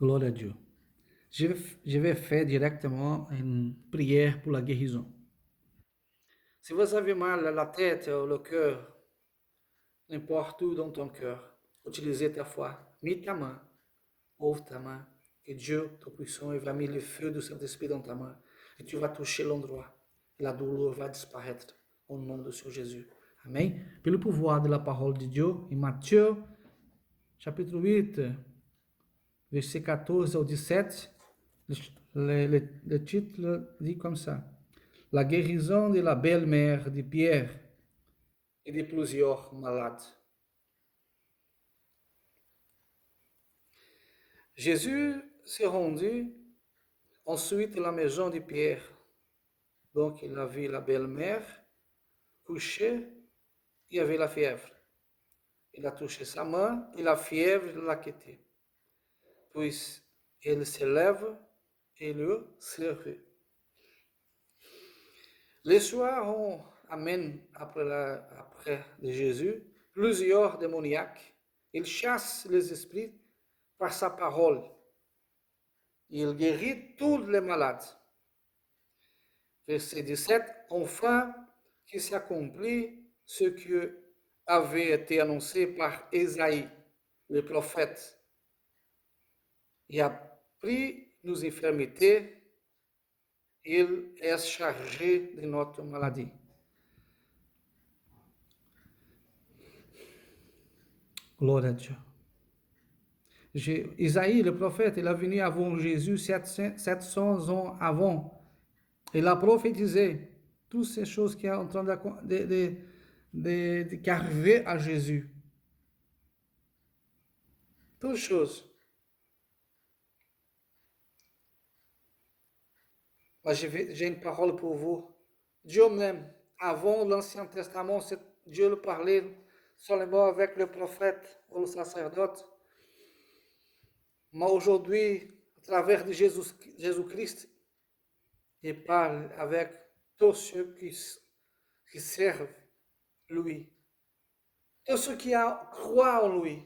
Glória a Dieu. Je vais faire directement une prière pour la guérison. Si vous avez mal à la tête ou le cœur, n'importe où dans ton cœur, utilisez ta foi. Mets ta main, ouvre ta main, et Dieu Tout-Puissant il va mettre le feu du Saint-Esprit dans ta main, et tu vas toucher l'endroit, et la douleur va disparaître au nom de Seigneur Jésus. Amen. Pelo pouvoir de la parole de Dieu, em Matthieu, chapitre 8, verset 14 au 17, le titre dit comme ça. La guérison de la belle-mère de Pierre et de plusieurs malades. Jésus s'est rendu ensuite à la maison de Pierre. Donc il a vu la belle-mère couchée et avait la fièvre. Il a touché sa main et la fièvre l'a quitté. Puis il se lève et le servait. Les soirs, on amène après de Jésus plusieurs démoniaques. Il chasse les esprits par sa parole. Il guérit tous les malades. Verset 17, enfin, qui s'accomplit ce qui avait été annoncé par Ésaïe, le prophète. Il a pris nos infirmités, il est chargé de notre maladie. Glória a Dieu. Isaïe, le prophète, il est venu avant Jésus 700 ans avant. Il a prophétisé toutes ces choses qui sont en train d'arriver à Jésus. Toutes choses. J'ai une parole pour vous. Dieu même, avant l'Ancien Testament, Dieu le parlait seulement avec le prophète ou le sacerdote. Mais aujourd'hui, à travers de Jésus-Christ, il parle avec tous ceux qui servent lui. Tous ceux qui croient en lui.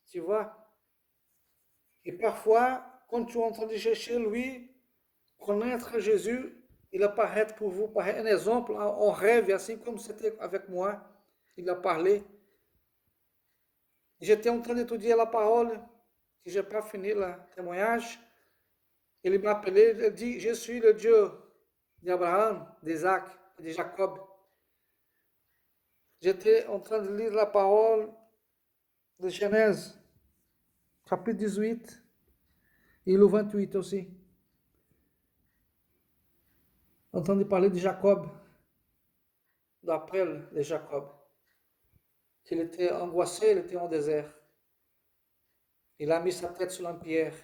Tu vois? Et parfois, quand tu es en train de chercher lui, connaître Jésus, il apparaît pour vous, par un exemple, en rêve, assim comme c'était avec moi. Il a parlé. J'étais en train d'étudier la parole, que je n'ai pas fini le témoignage. Il m'a appelé, il dit, je suis le Dieu d'Abraham, d'Isaac et de Jacob. J'étais en train de lire la parole de Genèse, chapitre 18, et le 28 aussi. En train de parler de Jacob, d'appel de Jacob. Qu'il était angoissé, il était en désert. Il a mis sa tête sur une pierre.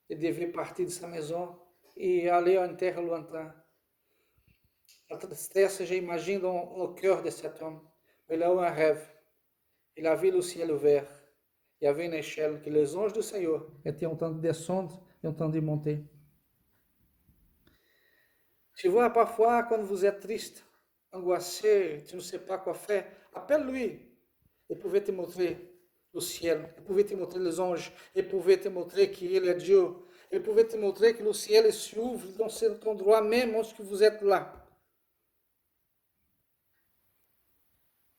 Il devait partir de sa maison et aller à une terre lointaine. La tristesse, j'imagine, dans le cœur de cet homme. Il a eu un rêve. Il a vu le ciel ouvert. Il y avait une échelle que les anges du Seigneur étaient en train de descendre et en train de monter. Tu vois, parfois, quand vous êtes triste, angoissé, tu ne sais pas quoi faire, appelle-lui. Il pouvait te montrer le ciel, il pouvait te montrer les anges, il pouvait te montrer qu'il est Dieu, il pouvait te montrer que le ciel s'ouvre dans cet endroit même lorsque vous êtes là.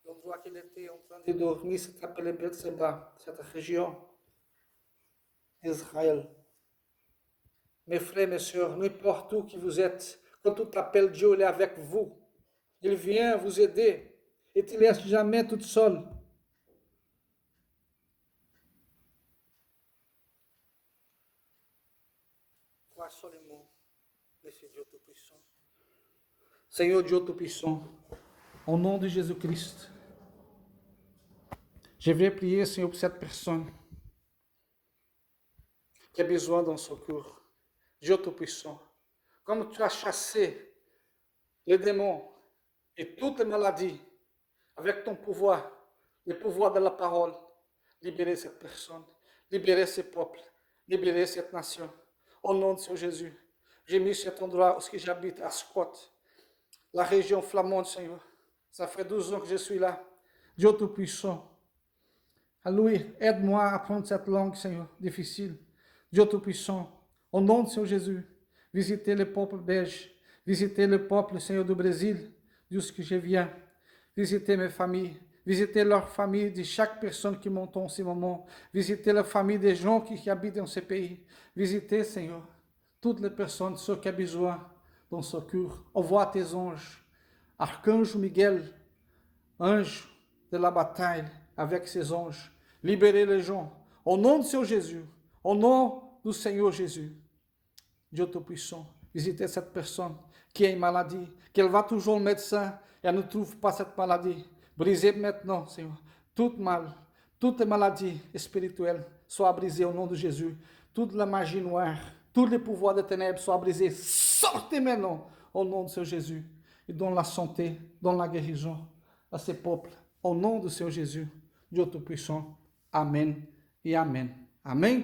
L'endroit qu'il était en train de dormir, c'est appelé Bethseba, cette région d'Israël. Mes frères, mes sœurs, n'importe où que vous êtes, quand tu t'appelles Dieu, il est avec vous. Il vient vous aider. Il ne te laisse jamais toute seule. Crois seulement nesse Dieu Tout-Puissant. Senhor Dieu Tout-Puissant, au nom de Jésus-Christ, je vais prier, Senhor, pour cette personne qui a besoin d'un secours. Dieu Tout-Puissant, comme tu as chassé les démons et toutes les maladies avec ton pouvoir, le pouvoir de la parole, libérer cette personne, libérer ce peuple, libérer cette nation. Au nom de Seigneur Jésus, j'ai mis cet endroit où j'habite, à Scott, la région flamande, Seigneur. Ça fait 12 ans que je suis là. Dieu Tout-Puissant, alléluia, aide-moi à apprendre cette langue, Seigneur, difficile. Dieu Tout-Puissant, au nom de Seigneur Jésus, visitez le peuple belge, visitez le peuple, Seigneur, du Brésil, d'où que je viens, visitez mes familles, visitez leurs familles de chaque personne qui monte en ce moment, visitez la famille des gens qui habitent dans ce pays, visitez, Seigneur, toutes les personnes, ceux qui ont besoin d'un secours. Envoie tes anges, Arcange Miguel, ange de la bataille, avec ses anges, libérez les gens, au nom de Seigneur Jésus, au nom du Seigneur Jésus. Dieu Tout-Puissant, visitez cette personne qui a une maladie, qu'elle va toujours au médecin et elle ne trouve pas cette maladie. Brisez maintenant, Seigneur, toute maladie spirituelle soit brisée au nom de Jésus. Toute la magie noire, tous les pouvoirs des ténèbres soient brisés. Sortez maintenant au nom de Seigneur Jésus. Et donne la santé, donne la guérison à ces peuples. Au nom de Seigneur Jésus, Dieu Tout-Puissant. Amen et Amen. Amen.